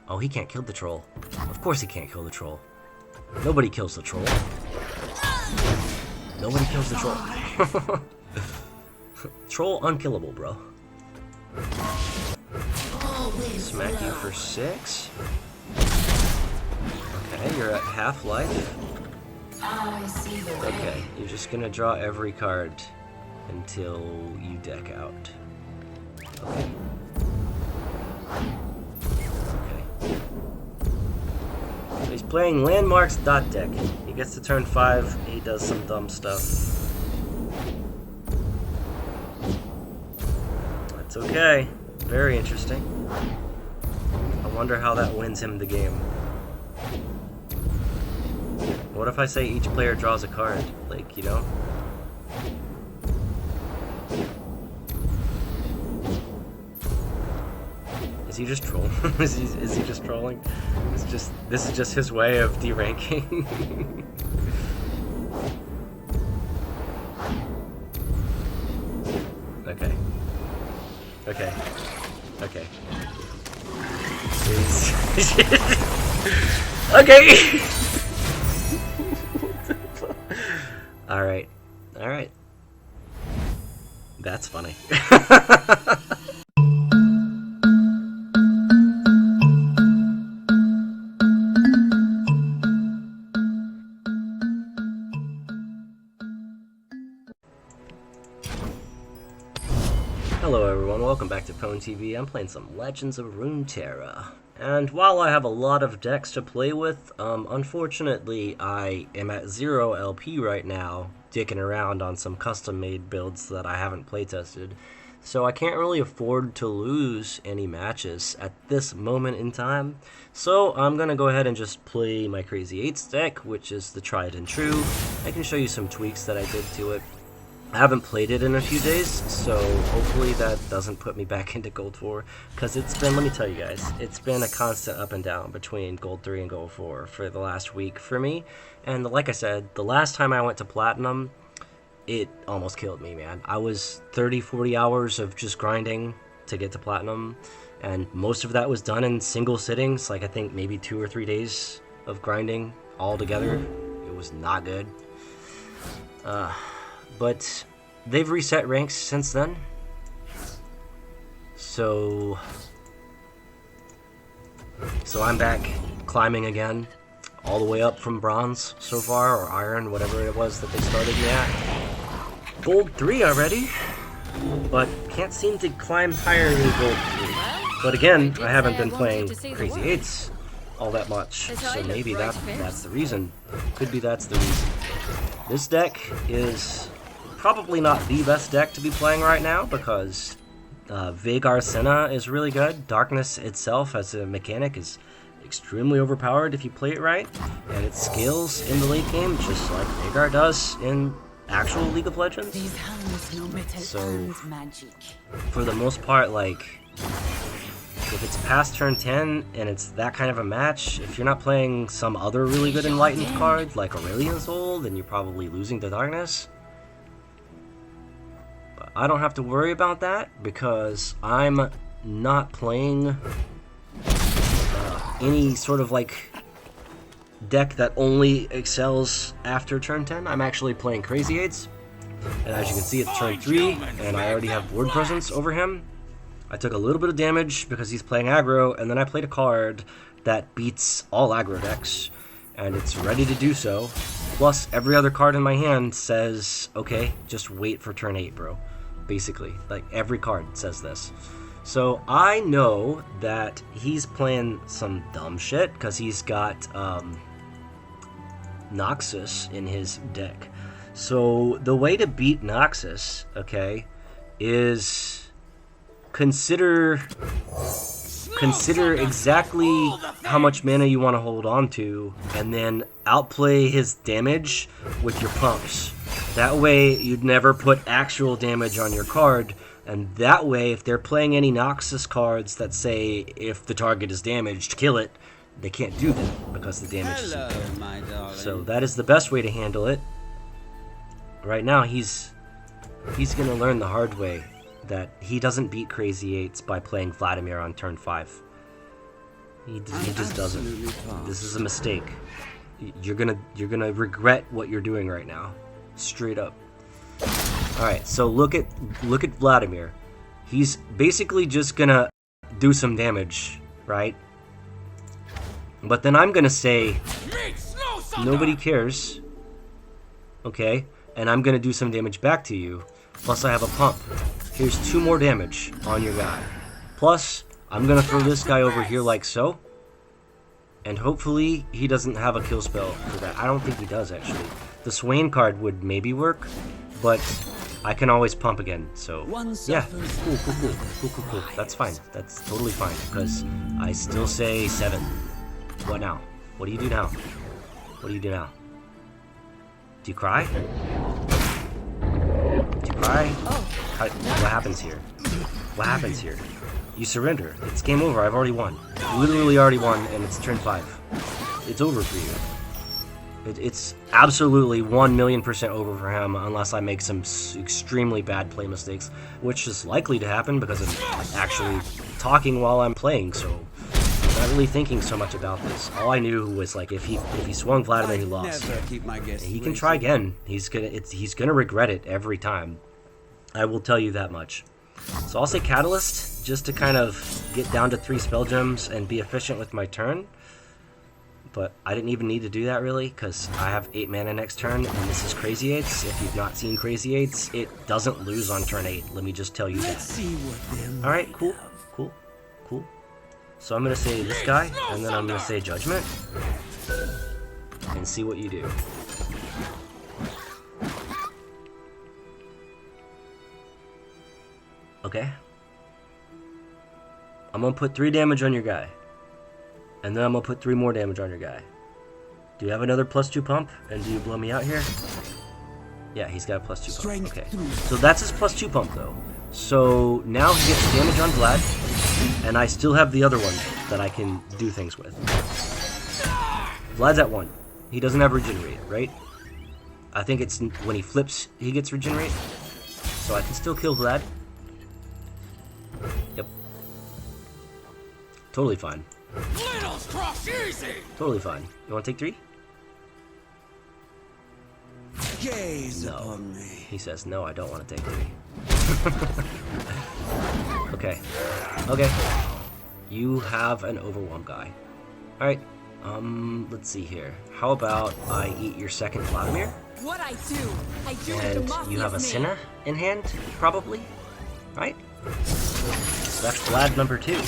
Oh, he can't kill the troll. Of course he can't kill the troll. Nobody kills the troll. Nobody kills the troll. Troll unkillable, bro. Smack you for 6. Okay, you're at half life. Okay, you're just gonna draw every card until you deck out. Okay. Okay. So he's playing Landmarks dot deck. He gets to turn 5, he does some dumb stuff. That's okay. Very interesting. I wonder how that wins him the game. What if I say each player draws a card? Like, you know? Is he just trolling? is he just trolling? This is just his way of deranking. Okay. Okay. Okay. Okay. Alright. Alright. That's funny. Hello everyone, welcome back to Pwn TV. I'm playing some Legends of Runeterra. And while I have a lot of decks to play with, unfortunately I am at 0 LP right now, dicking around on some custom-made builds that I haven't playtested. So I can't really afford to lose any matches at this moment in time. So I'm going to go ahead and just play my Crazy 8s deck, which is the tried and true. I can show you some tweaks that I did to it. I haven't played it in a few days, so hopefully that doesn't put me back into Gold 4, because it's been, let me tell you guys, it's been a constant up and down between Gold 3 and Gold 4 for the last week for me, and like I said, the last time I went to Platinum, it almost killed me, man. I was 30-40 hours of just grinding to get to Platinum, and most of that was done in single sittings, like I think maybe 2 or 3 days of grinding all together. It was not good. But they've reset ranks since then. So I'm back climbing again, all the way up from bronze so far, or iron, whatever it was that they started me at. Gold 3 already, but can't seem to climb higher than Gold 3. But again, I haven't been playing Crazy 8s all that much, so maybe that's the reason. Could be that's the reason. This deck is probably not the best deck to be playing right now, because Vagar Senna is really good. Darkness itself as a mechanic is extremely overpowered if you play it right, and it scales in the late game just like Vagar does in actual League of Legends. So for the most part, like, if it's past turn 10 and it's that kind of a match, if you're not playing some other really good Enlightened card like Aurelian Soul, then you're probably losing to Darkness. But I don't have to worry about that because I'm not playing any sort of like deck that only excels after turn 10. I'm actually playing Crazy 8s, and as you can see it's turn 3 and I already have board presence over him. I took a little bit of damage because he's playing aggro, and then I played a card that beats all aggro decks, and it's ready to do so. Plus, every other card in my hand says, okay, just wait for turn 8, bro. Basically, like, every card says this. So, I know that he's playing some dumb shit, because he's got Noxus in his deck. So, the way to beat Noxus, okay, is consider exactly how much mana you want to hold on to, and then outplay his damage with your pumps. That way you'd never put actual damage on your card, and that way if they're playing any Noxus cards that say if the target is damaged, kill it, they can't do that because the damage is impaired. So that is the best way to handle it. Right now he's gonna learn the hard way that he doesn't beat Crazy 8s by playing Vladimir on turn 5. He just doesn't. This is a mistake. You're gonna regret what you're doing right now. Straight up. Alright, so look at Vladimir. He's basically just gonna do some damage, right? But then I'm gonna say nobody cares. Okay, and I'm gonna do some damage back to you. Plus I have a pump. Here's 2 more damage on your guy. Plus, I'm gonna throw this guy over here like so. And hopefully he doesn't have a kill spell for that. I don't think he does actually. The Swain card would maybe work, but I can always pump again. So yeah, cool. That's fine. That's totally fine because I still say 7. What now? What do you do now? What do you do now? Do you cry? Do you cry? What happens here? What happens here? You surrender. It's game over. I've already won. Literally already won, and it's turn 5. It's over for you. It's absolutely 1,000,000% over for him unless I make some extremely bad play mistakes, which is likely to happen because I'm actually talking while I'm playing, so I'm not really thinking so much about this. All I knew was like if he swung Vladimir, he lost. He can try again. He's gonna regret it every time. I will tell you that much. So I'll say Catalyst, just to kind of get down to 3 spell gems and be efficient with my turn. But I didn't even need to do that really, because I have 8 mana next turn, and this is Crazy 8s. If you've not seen Crazy 8s, it doesn't lose on turn 8. Let me just tell you that. Alright, cool. So I'm going to say this guy, and then I'm going to say Judgment. And see what you do. Okay. I'm going to put 3 damage on your guy. And then I'm going to put 3 more damage on your guy. Do you have another +2 pump? And do you blow me out here? Yeah, he's got a +2 pump. Okay. So that's his +2 pump, though. So now he gets damage on Vlad. And I still have the other one that I can do things with. Vlad's at 1. He doesn't have Regenerate, right? I think it's when he flips, he gets Regenerate. So I can still kill Vlad. Yep. Totally fine. Totally fine. You want to take 3? No. He says, no, I don't want to take 3. Okay. You have an Overwhelm guy. Alright. Let's see here. How about I eat your second Vladimir? What I do And you have a Sinner in hand, probably? Right? So that's Vlad number 2.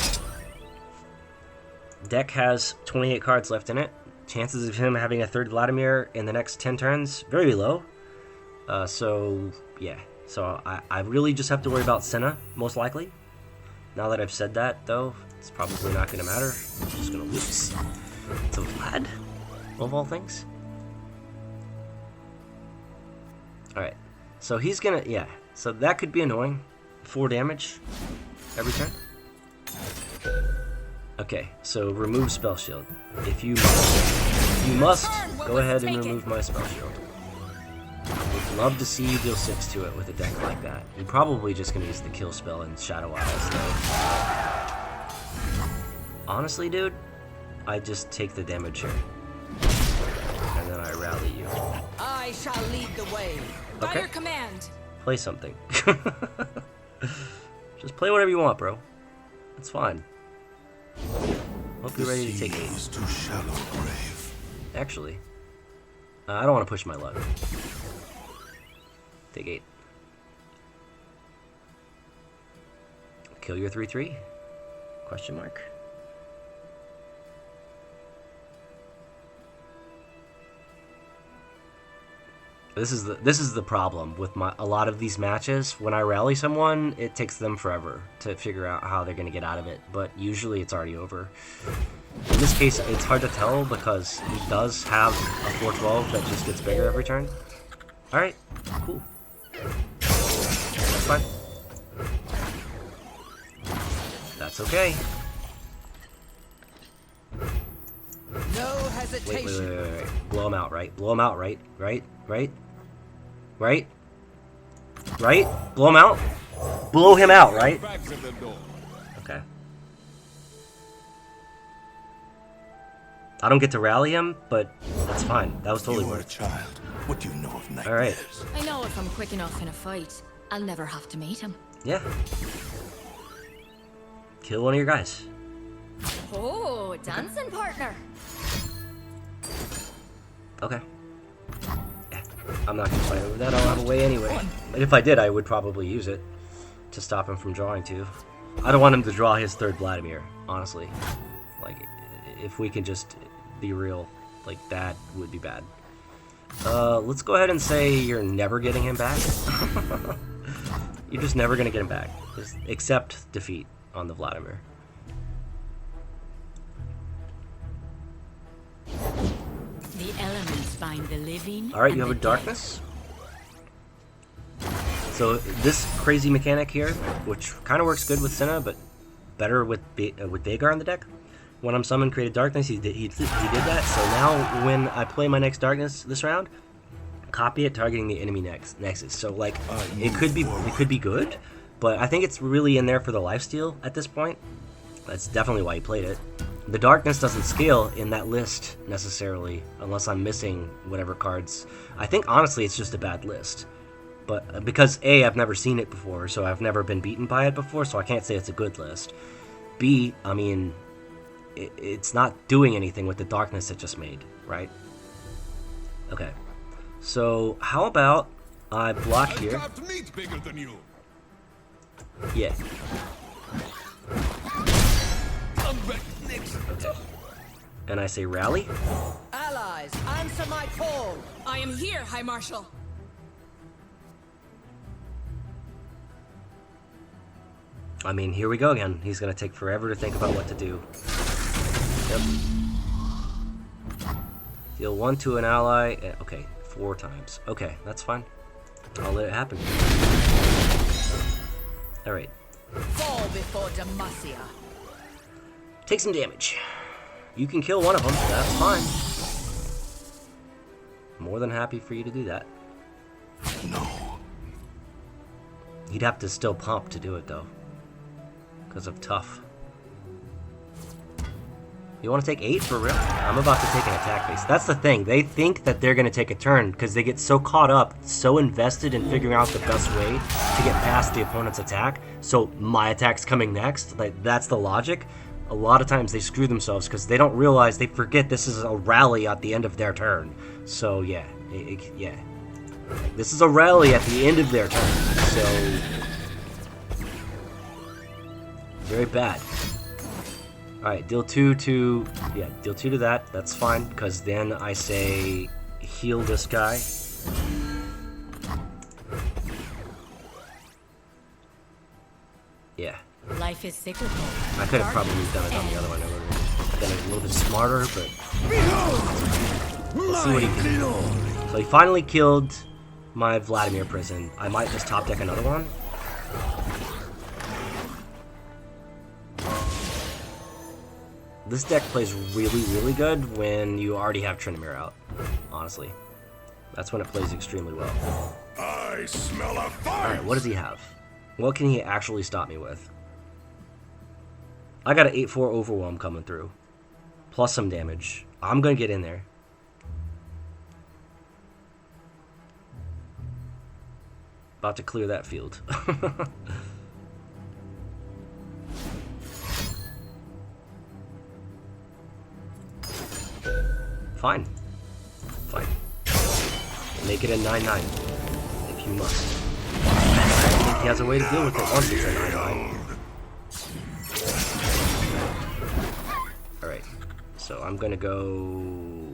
Deck has 28 cards left in it. Chances of him having a 3rd Vladimir in the next 10 turns, very low. So, yeah. So I really just have to worry about Senna, most likely. Now that I've said that, though, it's probably not going to matter. I'm just going to lose to Vlad, of all things. Alright. So he's going to, yeah. So that could be annoying. 4 damage every turn. Okay, so remove spell shield. If you must, go ahead and remove my spell shield. Would love to see you deal 6 to it with a deck like that. You're probably just gonna use the kill spell in Shadow Isles, though. Honestly, dude, I just take the damage here, and then I rally you. I shall lead the way. By your command. Play something. Just play whatever you want, bro. It's fine. Hope you're ready to take 8. Actually, I don't want to push my luck. Take 8. Kill your 3/3? Question mark. This is the problem with a lot of these matches. When I rally someone, it takes them forever to figure out how they're going to get out of it, but usually it's already over. In this case, it's hard to tell because he does have a 4/12 that just gets bigger every turn. Alright, cool. That's fine. That's okay. No hesitation. Wait. Blow him out, right? Blow him out, right? Right? Blow him out? Blow him out, right? Okay. I don't get to rally him, but that's fine. That was totally You were a worth it. child. What do you know of nightmares? All right. I know if I'm quick enough in a fight, I'll never have to meet him. Yeah. Kill one of your guys. Oh, dancing partner. Okay. Yeah. I'm not gonna fight over that. I'll have a way anyway. But if I did, I would probably use it to stop him from drawing too. I don't want him to draw his third Vladimir, honestly. Like, if we can just be real, like, that would be bad. Let's go ahead and say you're never getting him back. You're just never gonna get him back. Just accept defeat on the Vladimir. The elements bind the living. Alright, you have a darkness. So this crazy mechanic here, which kind of works good with Senna, but better with Vhagar in the deck. When I'm summoned, create a darkness. He did that. So now when I play my next darkness this round, copy it targeting the enemy nexus. So like it could be good, but I think it's really in there for the lifesteal at this point. That's definitely why he played it. The darkness doesn't scale in that list necessarily unless I'm missing whatever cards. I think honestly it's just a bad list. But because A, I've never seen it before, so I've never been beaten by it before, so I can't say it's a good list. B, I mean, it's not doing anything with the darkness it just made, right? Okay. So, how about I block here? Yeah. Okay. And I say rally. Allies, answer my call. I am here, High Marshal. I mean, here we go again. He's gonna take forever to think about what to do. Yep. Deal 1 to an ally. Okay, 4 times. Okay, that's fine. I'll let it happen. Alright. Fall before Demacia. Take some damage. You can kill one of them. That's fine. More than happy for you to do that. No. He'd have to still pump to do it, though. Because of tough. You want to take 8 for real? I'm about to take an attack base. That's the thing. They think that they're going to take a turn because they get so caught up, so invested in figuring out the best way to get past the opponent's attack. So my attack's coming next. Like, that's the logic. A lot of times they screw themselves because they don't realize, they forget this is a rally at the end of their turn. So yeah, yeah. This is a rally at the end of their turn. So very bad. Alright, deal 2 to... Yeah, deal 2 to that. That's fine, because then I say heal this guy. Yeah. Life is cyclical. I could have probably done it on the other one. I would have done it a little bit smarter, but... Let's see what he can do. So he finally killed my Vladimir prison. I might just top deck another one. This deck plays really, really good when you already have Tryndamere out, honestly. That's when it plays extremely well. I smell a fight. Alright, what does he have? What can he actually stop me with? I got an 8-4 Overwhelm coming through. Plus some damage. I'm gonna get in there. About to clear that field. Fine. Fine. Make it a 9-9. If you must. I think he has a way to deal with it once it's a 9-9. Alright. So I'm gonna go...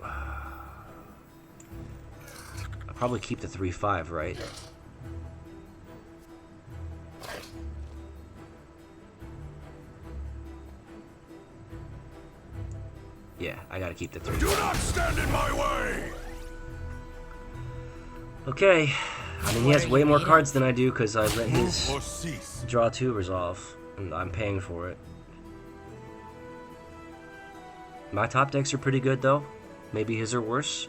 I'll probably keep the 3-5, right? Yeah, I gotta keep the 3. Do not stand in my way. Okay. I mean, he has way more cards than I do because I let his Or cease. draw 2 resolve, and I'm paying for it. My top decks are pretty good, though. Maybe his are worse.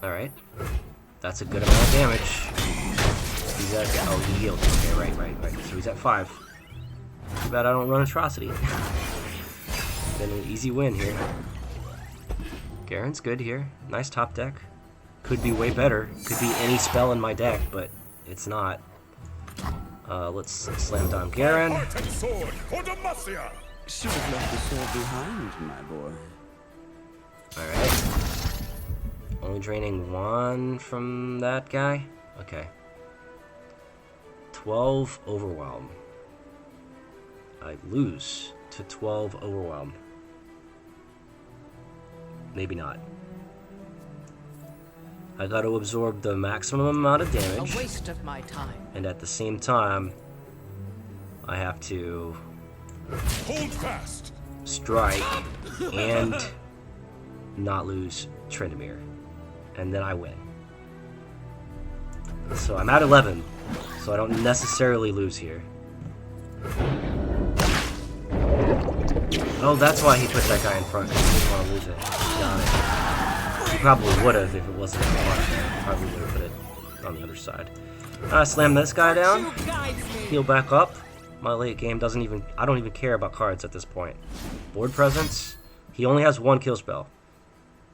Alright. That's a good amount of damage. He's at... Oh, he healed. Okay, right. So he's at 5. Too bad I don't run Atrocity. Been an easy win here. Garen's good here. Nice top deck. Could be way better. Could be any spell in my deck, but it's not. Let's slam down Garen. Should have left the sword behind, my boy. Alright. Only draining 1 from that guy? Okay. 12 Overwhelm. I lose to 12 Overwhelm. Maybe not. I got to absorb the maximum amount of damage. A waste of my time. And at the same time, I have to Hold fast. strike and not lose Tryndamere. And then I win. So I'm at 11, so I don't necessarily lose here. Oh, that's why he put that guy in front, because he didn't want to lose it. Got it. He probably would have if it wasn't that much. Probably would have put it on the other side. Slam this guy down. Heal back up. My late game doesn't even... I don't even care about cards at this point. Board presence. He only has 1 kill spell.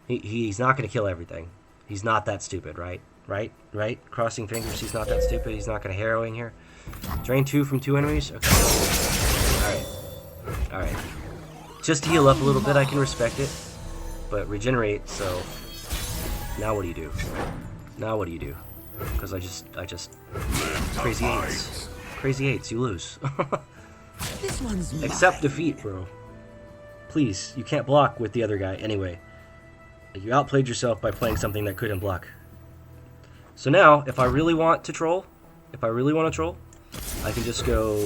He's not going to kill everything. He's not that stupid, right? Right? Crossing fingers, he's not that stupid. He's not going to harrowing here. Drain 2 from 2 enemies? Okay. Alright. Just to heal up a little bit, I can respect it. But regenerate, so... Now what do you do? Now what do you do? Because I just... Crazy 8s. Crazy 8s, you lose. This one's Accept defeat, bro. Please, you can't block with the other guy anyway. You outplayed yourself by playing something that couldn't block. So now, if I really want to troll, I can just go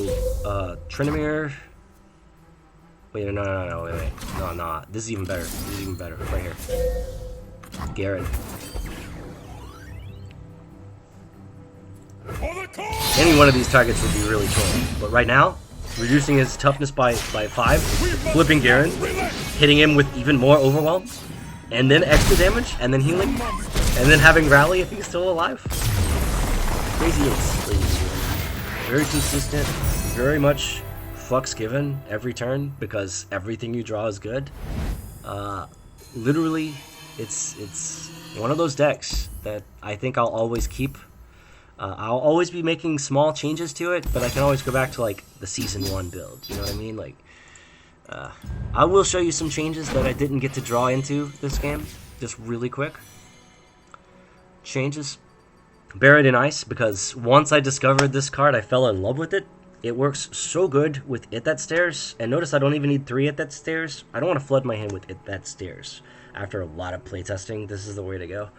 Tryndamere. Wait, no, wait. No. This is even better. Right here. Garen. Any one of these targets would be really trolling. But right now, reducing his toughness by 5, flipping Garen, hitting him with even more overwhelm, and then extra damage, and then healing, and then having rally if he's still alive. Crazy 8s, ladies and gentlemen. Very consistent, very much fucks given every turn because everything you draw is good. Literally, it's one of those decks that I think I'll always keep. I'll always be making small changes to it, but I can always go back to like the season 1 build. You know what I mean? Like, I will show you some changes that I didn't get to draw into this game, just really quick. Changes. Buried in Ice, because once I discovered this card, I fell in love with it. It works so good with It That Stares, and notice I don't even need 3 It That Stares. I don't want to flood my hand with It That Stares. After a lot of playtesting, this is the way to go.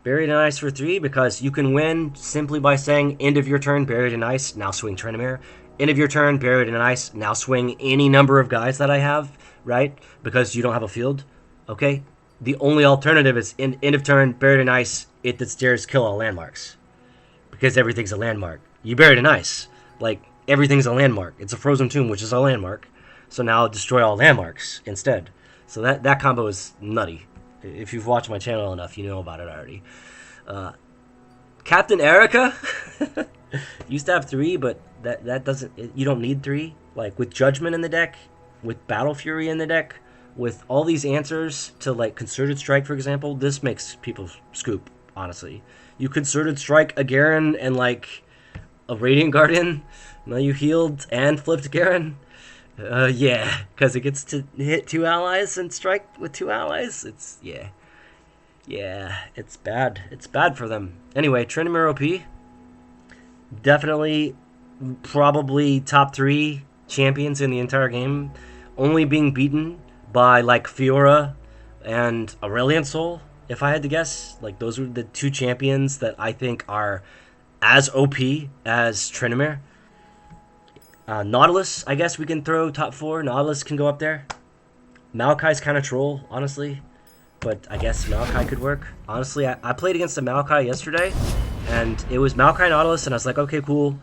Buried in Ice for 3, because you can win simply by saying, end of your turn, Buried in Ice, now swing Tryndamere. End of your turn, Buried in Ice, now swing any number of guys that I have, right? Because you don't have a field, okay? The only alternative is end of turn, Buried in Ice, It That Stares, kill all landmarks. Because everything's a landmark. You Buried in Ice, like, everything's a landmark. It's a Frozen Tomb, which is a landmark. So now destroy all landmarks instead. So that combo is nutty. If you've watched my channel enough, you know about it already. Captain Erica used to have 3, but that doesn't. You don't need 3. Like with Judgment in the deck, with Battle Fury in the deck, with all these answers to like Concerted Strike, for example, this makes people scoop. Honestly, you Concerted Strike a Garen and like a Radiant Guardian. Now you healed and flipped Garen. Yeah, because it gets to hit 2 allies and strike with 2 allies. It's, yeah, it's bad. It's bad for them. Anyway, Tryndamere OP. Definitely, probably top 3 champions in the entire game. Only being beaten by, like, Fiora and Aurelion Sol, if I had to guess. Like, those are the 2 champions that I think are as OP as Tryndamere. Nautilus, I guess we can throw top 4. Nautilus can go up there. Maokai's kind of troll, honestly. But I guess Maokai could work. Honestly, I played against a Maokai yesterday. And it was Maokai Nautilus. And I was like, okay, cool.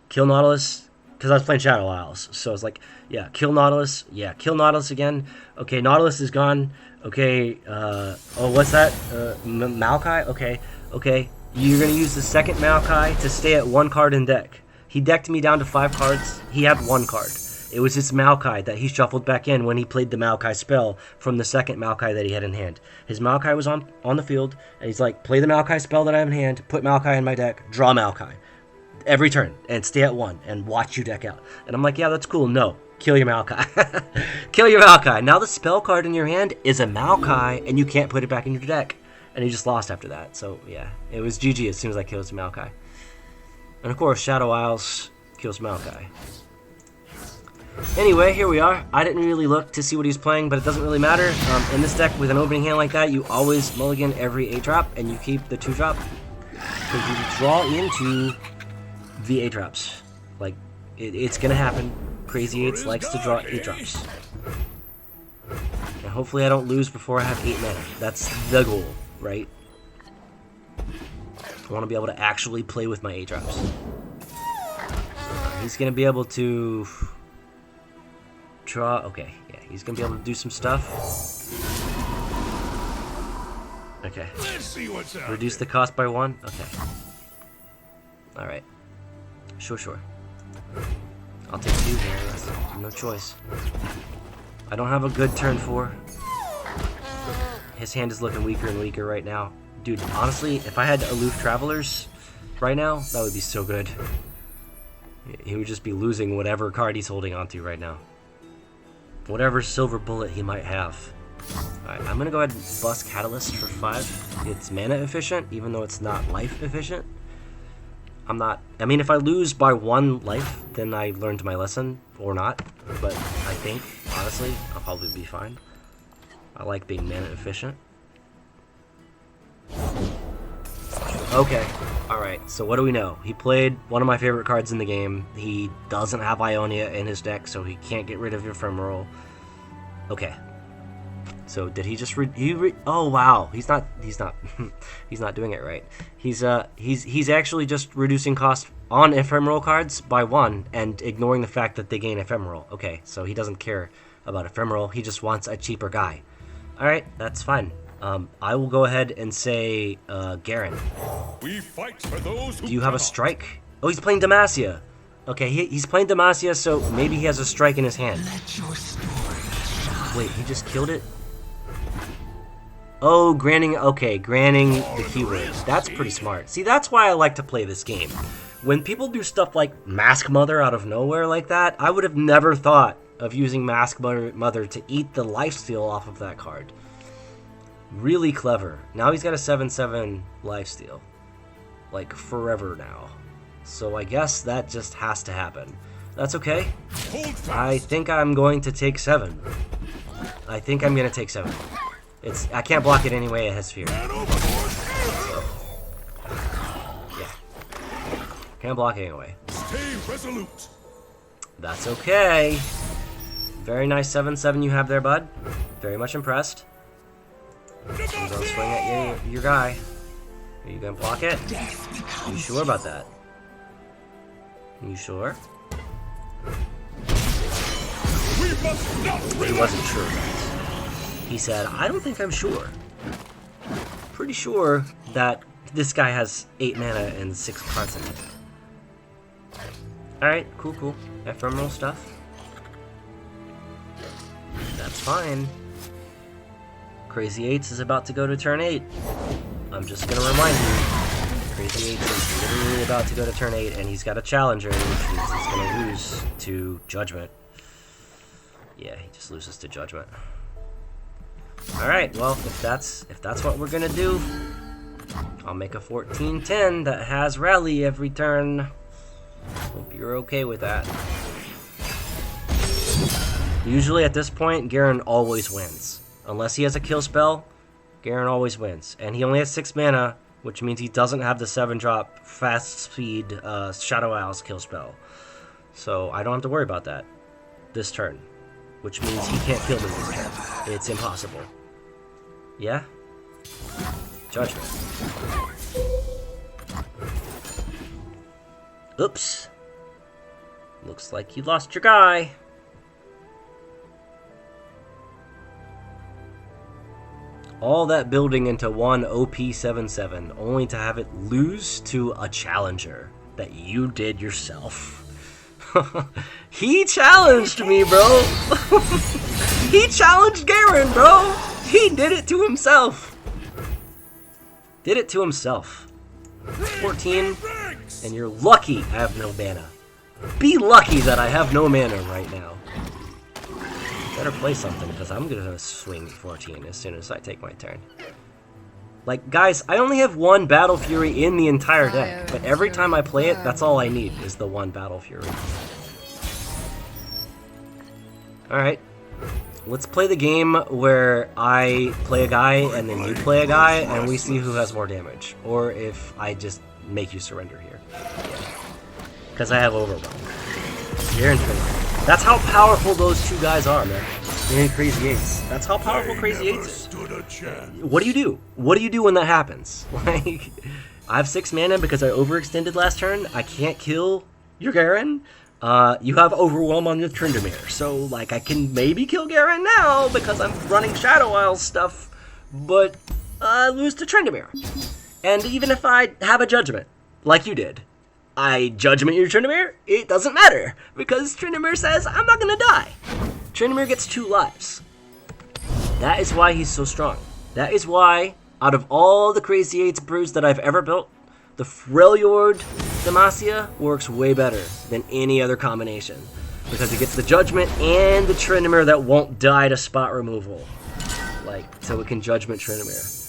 Kill Nautilus. because I was playing Shadow Isles. So I was like, yeah, kill Nautilus. Yeah, kill Nautilus again. Okay, Nautilus is gone. Okay, oh, what's that? Maokai? Okay. You're going to use the second Maokai to stay at 1 card in deck. He decked me down to 5 cards. He had 1 card. It was his Maokai that he shuffled back in when he played the Maokai spell from the second Maokai that he had in hand. His Maokai was on the field, and he's like, play the Maokai spell that I have in hand, put Maokai in my deck, draw Maokai. Every turn, and stay at 1, and watch you deck out. And I'm like, yeah, that's cool. No. Kill your Maokai. Kill your Maokai. Now the spell card in your hand is a Maokai, and you can't put it back in your deck. And he just lost after that. So, yeah. It was GG as soon as I killed his Maokai. And, of course, Shadow Isles kills Maokai. Anyway, here we are. I didn't really look to see what he's playing, but it doesn't really matter. In this deck, with an opening hand like that, you always mulligan every 8-drop, and you keep the 2-drop. Because you draw into the 8-drops. Like, it's going to happen. Crazy 8s likes to draw 8-drops. And hopefully I don't lose before I have 8 mana. That's the goal, right? I want to be able to actually play with my 8-drops. He's going to be able to draw. Okay, yeah, he's going to be able to do some stuff. Okay. Let's see what's out Reduce the cost by 1. Okay. Alright. Sure. I'll take 2 here. No choice. I don't have a good turn 4. His hand is looking weaker and weaker right now. Dude, honestly, if I had Aloof Travelers right now, that would be so good. He would just be losing whatever card he's holding onto right now. Whatever silver bullet he might have. Alright, I'm gonna go ahead and bust Catalyst for 5. It's mana efficient, even though it's not life efficient. I mean, if I lose by 1 life, then I learned my lesson, or not. But I think, honestly, I'll probably be fine. I like being mana efficient. Okay, alright, so what do we know? He played one of my favorite cards in the game. He doesn't have Ionia in his deck, so he can't get rid of Ephemeral. Okay. So did he just oh wow, he's not he's not doing it right. He's actually just reducing cost on Ephemeral cards by 1 and ignoring the fact that they gain Ephemeral. Okay, so he doesn't care about Ephemeral, he just wants a cheaper guy. Alright, that's fine. I will go ahead and say Garen. We fight for those who Do you have a strike? Oh, he's playing Demacia. Okay, he's playing Demacia, so maybe he has a strike in his hand. Wait, he just killed it? Oh, granting the keyword. That's pretty smart. See, that's why I like to play this game. When people do stuff like Mask Mother out of nowhere like that, I would have never thought of using Mask Mother to eat the lifesteal off of that card. Really clever. Now he's got a 7/7 lifesteal. Like, forever now. So I guess that just has to happen. That's okay. I think I'm going to take 7. I think I'm going to take 7. I can't block it anyway, it has fear. So, yeah. Can't block it anyway. stay resolute. That's okay. Very nice 7/7 you have there, bud. Very much impressed. I'm gonna swing at your guy. Are you gonna block it? Are you sure about that? Are you sure? We must not He wasn't sure, guys. He said, I don't think I'm sure. Pretty sure that this guy has 8 mana and 6 cards in it. Alright, cool. Ephemeral stuff. That's fine. Crazy 8s is about to go to turn 8. I'm just gonna remind you. Crazy 8s is literally about to go to turn 8, and he's got a challenger, which means he's gonna lose to Judgment. Yeah, he just loses to Judgment. Alright, well, if that's what we're gonna do, I'll make a 14/10 that has Rally every turn. Hope you're okay with that. Usually at this point, Garen always wins. Unless he has a kill spell, Garen always wins. And he only has 6 mana, which means he doesn't have the 7-drop fast speed Shadow Isles kill spell. So I don't have to worry about that this turn. Which means he can't kill me this turn. It's impossible. Yeah? Judgment. Oops. Looks like you lost your guy. All that building into one OP77, only to have it lose to a challenger that you did yourself. He challenged me, bro. He challenged Garen, bro. He did it to himself. Did it to himself. 14, and you're lucky I have no mana. Be lucky that I have no mana right now. Better play something, because I'm gonna swing 14 as soon as I take my turn. Like, guys, I only have one Battle Fury in the entire deck, but every time I play it, that's all I need, is the one Battle Fury. Alright. Let's play the game where I play a guy, and then you play a guy, and we see who has more damage. Or if I just make you surrender here. Because I have Overrun. You're in Tryndamere. That's how powerful those two guys are, man. They're in Crazy Eights. That's how powerful Crazy Eights is. What do you do? What do you do when that happens? Like, I have 6 mana because I overextended last turn. I can't kill your Garen. You have Overwhelm on your Tryndamere. So, like, I can maybe kill Garen now because I'm running Shadow Isle stuff. But I lose to Tryndamere. And even if I have a Judgment, like you did, I Judgment your Tryndamere, it doesn't matter, because Tryndamere says, I'm not gonna die. Tryndamere gets 2 lives. That is why he's so strong. That is why, out of all the Crazy Eights brews that I've ever built, the Freljord Demacia works way better than any other combination. Because it gets the Judgment and the Tryndamere that won't die to spot removal. Like, so it can Judgment Tryndamere.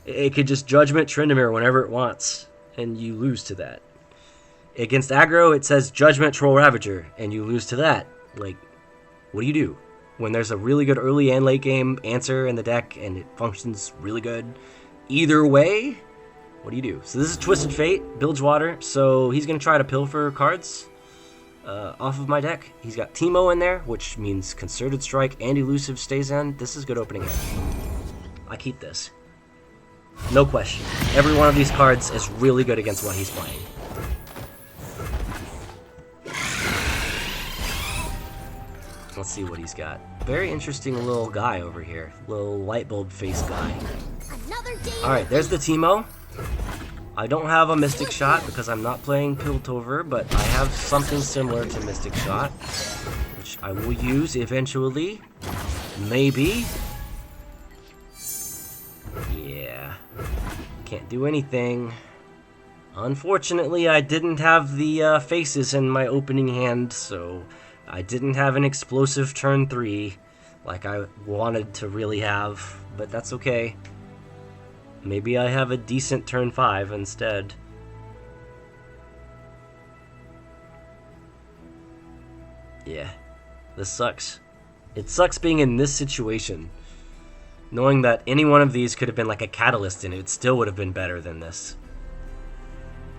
It could just Judgment Tryndamere whenever it wants, and you lose to that. Against aggro, it says Judgment Troll Ravager, and you lose to that. Like, what do you do? When there's a really good early and late game answer in the deck, and it functions really good either way, what do you do? So this is Twisted Fate, Bilgewater, so he's going to try to pilfer cards off of my deck. He's got Teemo in there, which means Concerted Strike and Elusive stays in. This is good opening hand. I keep this. No question. Every one of these cards is really good against what he's playing. Let's see what he's got. Very interesting little guy over here. Little light bulb face guy. Alright, there's the Teemo. I don't have a Mystic Shot because I'm not playing Piltover, but I have something similar to Mystic Shot, which I will use eventually. Maybe. Yeah. Can't do anything. Unfortunately, I didn't have the faces in my opening hand, so I didn't have an explosive turn 3 like I wanted to really have, but that's okay. Maybe I have a decent turn 5 instead. Yeah, this sucks. It sucks being in this situation. Knowing that any one of these could have been like a catalyst and it still would have been better than this.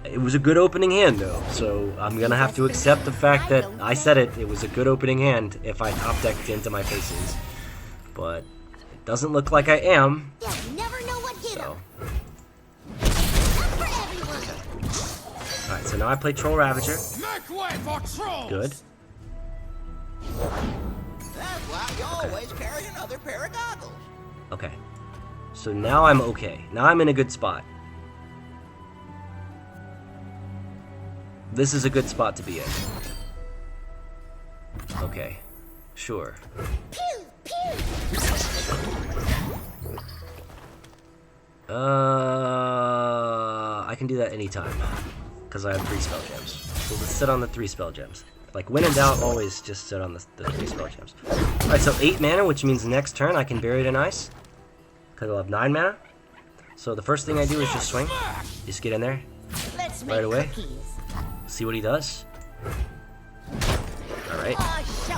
It was a good opening hand, though, so I'm gonna have to accept the fact that I said it was a good opening hand if I top decked into my faces. But it doesn't look like I am. So. Okay. Alright, so now I play Troll Ravager. Good. That's why you always carry another pair of goggles. Okay. So now I'm okay. Now I'm in a good spot. This is a good spot to be in. Okay. Sure. I can do that anytime. Because I have 3 spell gems. So let's sit on the 3 spell gems. Like, when in doubt, always just sit on the 3 spell gems. Alright, so 8 mana, which means next turn I can bury it in ice. Because I'll have 9 mana. So the first thing I do is just swing. Just get in there. Right away. See what he does. Alright.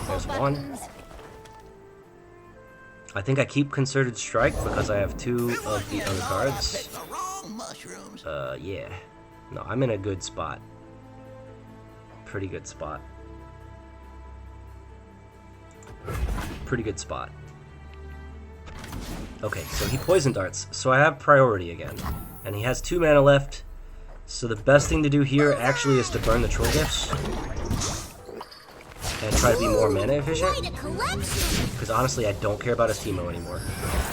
There's 1. I think I keep Concerted Strike because I have 2 of the other cards. Yeah. No, I'm in a good spot. Pretty good spot. Pretty good spot. Okay, so he Poison Darts, so I have priority again. And he has 2 mana left, so the best thing to do here actually is to burn the Troll Gifts. and try to be more mana efficient. Quite a collection. Because honestly, I don't care about his Teemo anymore.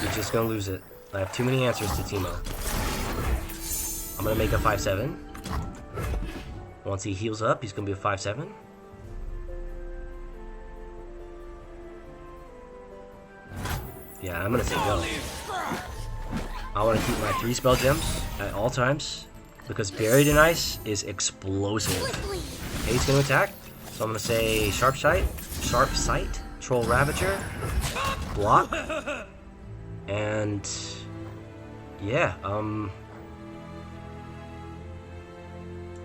He's just gonna lose it. I have too many answers to Teemo. I'm gonna make a 5/7. Once he heals up, he's gonna be a 5/7. Yeah, I'm gonna say go. I want to keep my 3 spell gems at all times because Buried in Ice is explosive. Okay, he's gonna attack, so I'm gonna say Sharp Sight, Troll Ravager, block, and yeah,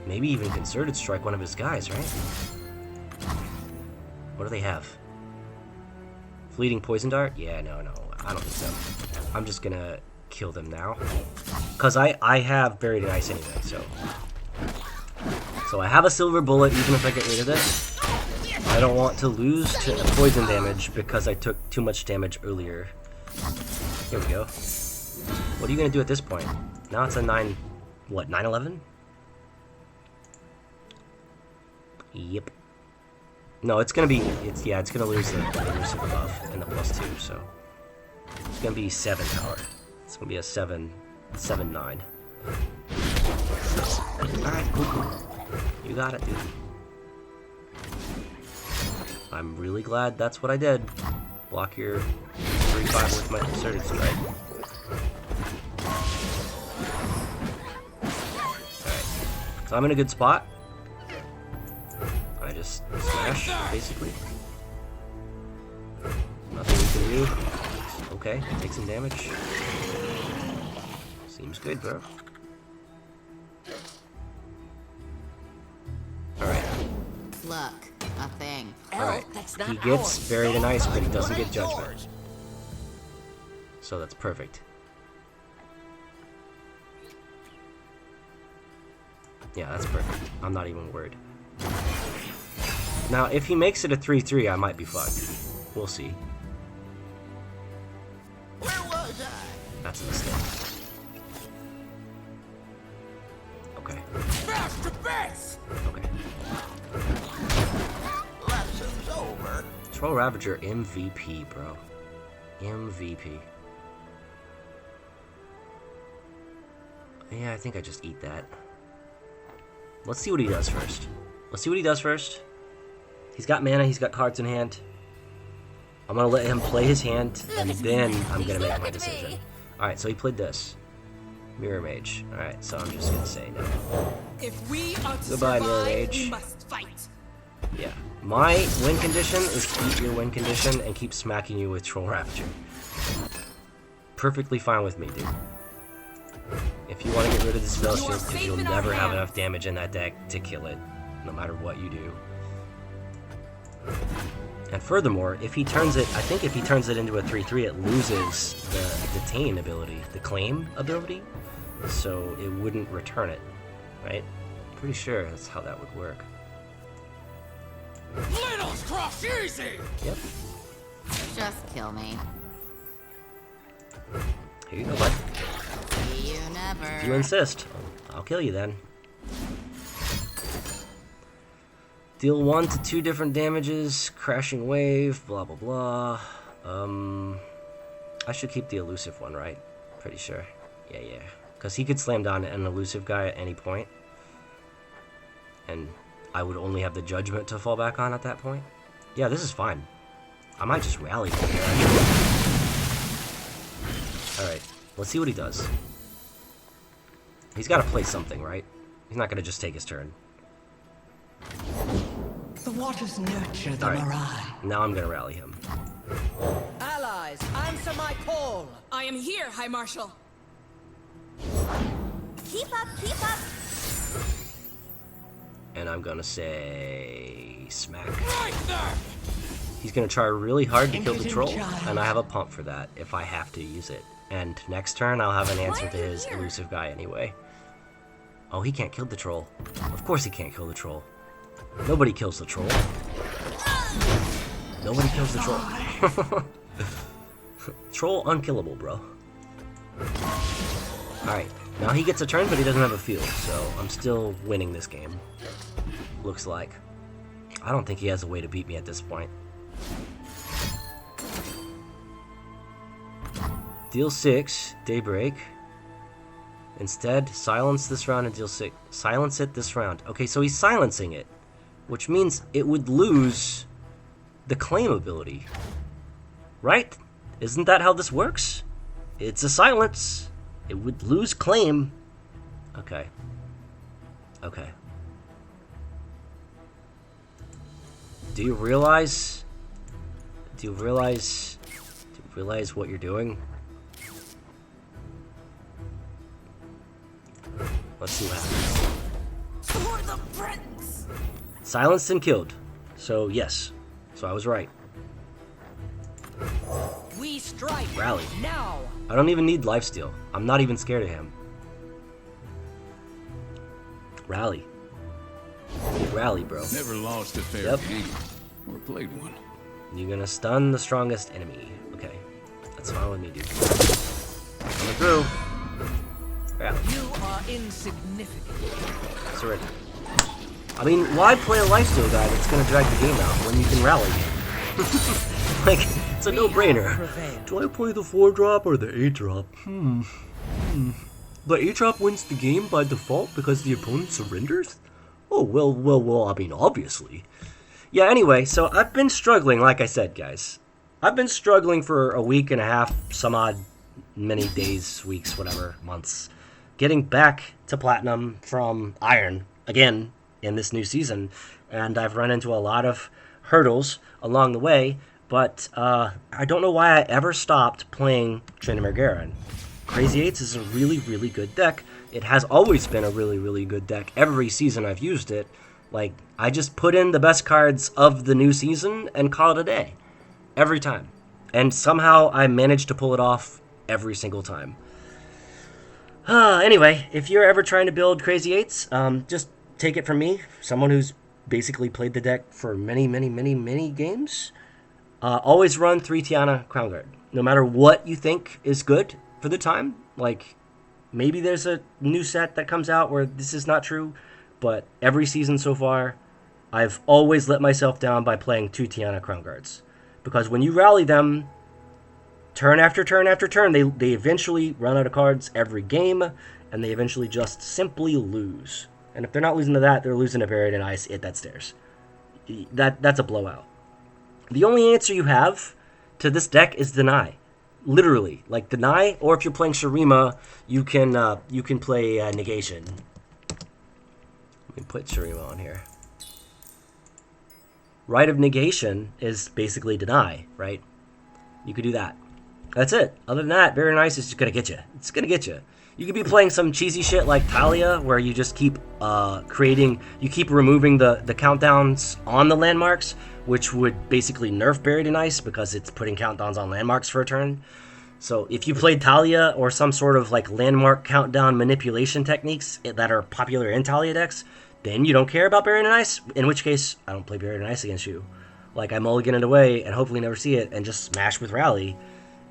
maybe even Concerted Strike one of his guys, right? What do they have? Fleeting Poison Dart? Yeah, no, I don't think so. I'm just gonna kill them now. Because I have Buried in Ice anyway, so... So I have a Silver Bullet even if I get rid of this. I don't want to lose to poison damage because I took too much damage earlier. Here we go. What are you gonna do at this point? Now it's a 9... What, 9/11? Yep. No, it's gonna be... It's gonna lose the elusive buff and the +2, so... It's gonna be 7 power. It's gonna be a 7/9. Alright, cool. You got it, dude. I'm really glad that's what I did. Block your 3/5 with my Concerted Strike. Alright. So I'm in a good spot. I just smash, basically. Nothing we can do. Okay, take some damage. Seems good, bro. Alright. Look, a thing. Alright. He gets Buried in Ice, but he doesn't get Judgment. So that's perfect. Yeah, that's perfect. I'm not even worried. Now, if he makes it a 3/3, I might be fucked. We'll see. Where was I? That's a mistake. Okay. Smash to base! Okay. Lesson's over. Troll Ravager MVP, bro. MVP. Yeah, I think I just eat that. Let's see what he does first. He's got mana, he's got cards in hand. I'm gonna let him play his hand, and then I'm gonna make my decision. Alright, so he played this. Mirror Mage. Alright, so I'm just gonna say no. If we are to Goodbye, Mirror survive, Mage. we must fight. Yeah. My win condition is keep your win condition and keep smacking you with Troll Ravager. Perfectly fine with me, dude. If you want to get rid of this spell shield, because you'll never have enough damage in that deck to kill it, no matter what you do. And furthermore, if he turns it, I think if he turns it into a 3/3, it loses the detain ability, the claim ability, so it wouldn't return it, right? Pretty sure that's how that would work. Littles cross easy! Yep. Just kill me. Here you go, bud. See you never. If you insist, I'll kill you then. Deal 1 to 2 different damages, crashing wave, blah blah blah. I should keep the elusive one, right? Pretty sure. Yeah. Because he could slam down an elusive guy at any point. And I would only have the judgment to fall back on at that point. Yeah, this is fine. I might just rally from here, actually. Alright, let's see what he does. He's got to play something, right? He's not going to just take his turn. The waters nurture the Mirai. Now I'm going to rally him. Allies, answer my call. I am here, High Marshal. Keep up, keep up. And I'm going to say... smack. Right there! He's going to try really hard to kill the Impudent troll, child. and I have a pump for that if I have to use it. And next turn, I'll have an answer to his elusive guy anyway. Oh, he can't kill the troll. Of course he can't kill the troll. Nobody kills the troll. Nobody kills the troll. Troll unkillable, bro. Alright, now he gets a turn, but he doesn't have a field, so I'm still winning this game. Looks like. I don't think he has a way to beat me at this point. Deal 6, Daybreak. Instead, silence this round and deal 6. Silence it this round. Okay, so he's silencing it, which means it would lose the claim ability. Right? Isn't that how this works? It's a silence. It would lose claim. Okay. Okay. Do you realize what you're doing? Let's see what happens. For the prince. Silenced and killed. So yes. So I was right. We strike. Rally. Now. I don't even need lifesteal. I'm not even scared of him. Rally. Rally, bro. Never lost a fair Yep. game. Or played one. You're gonna stun the strongest enemy. Okay. That's fine with me, dude. Coming through. Yeah. You are insignificant. Surrender. I mean, why play a lifesteal guy that's gonna drag the game out when you can rally? Like, it's a no-brainer. Do I play the 4-drop or the 8-drop? The 8-drop wins the game by default because the opponent surrenders? Oh, well, I mean, obviously. Yeah, anyway, so I've been struggling, like I said, guys. I've been struggling for a week and a half, some odd, many days, weeks, whatever, months, getting back to Platinum from Iron, again, in this new season. And I've run into a lot of hurdles along the way, but I don't know why I ever stopped playing Tryndamere Garen. Crazy 8s is a really, really good deck. It has always been a really, really good deck. Every season I've used it. Like, I just put in the best cards of the new season and call it a day. Every time. And somehow I managed to pull it off every single time. Anyway, if you're ever trying to build Crazy 8s, just take it from me, someone who's basically played the deck for many, many, many, many games. Always run 3 Tiana Crown Guard. No matter what you think is good for the time. Like, maybe there's a new set that comes out where this is not true. But every season so far, I've always let myself down by playing 2 Tiana Crown Guards. Because when you rally them, turn after turn after turn, they eventually run out of cards every game, and they eventually just simply lose. And if they're not losing to that, they're losing to Buried in Ice at that stairs. That's a blowout. The only answer you have to this deck is Deny. Literally. Like, Deny, or if you're playing Shurima, you can play Negation. Let me put Shurima on here. Rite of Negation is basically Deny, right? You could do that. That's it. Other than that, Very Nice is just going to get you. It's going to get you. You could be playing some cheesy shit like Talia, where you just keep you keep removing the countdowns on the landmarks, which would basically nerf Buried in Ice because it's putting countdowns on landmarks for a turn. So if you played Talia or some sort of like landmark countdown manipulation techniques that are popular in Talia decks, then you don't care about Buried in Ice, in which case I don't play Buried in Ice against you. Like, I mulligan it away and hopefully never see it and just smash with Rally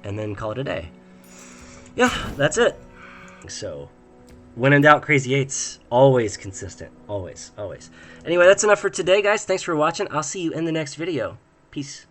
and then call it a day. Yeah, that's it. So, when in doubt, Crazy 8s, always consistent. Always, always. Anyway, that's enough for today, guys. Thanks for watching. I'll see you in the next video. Peace.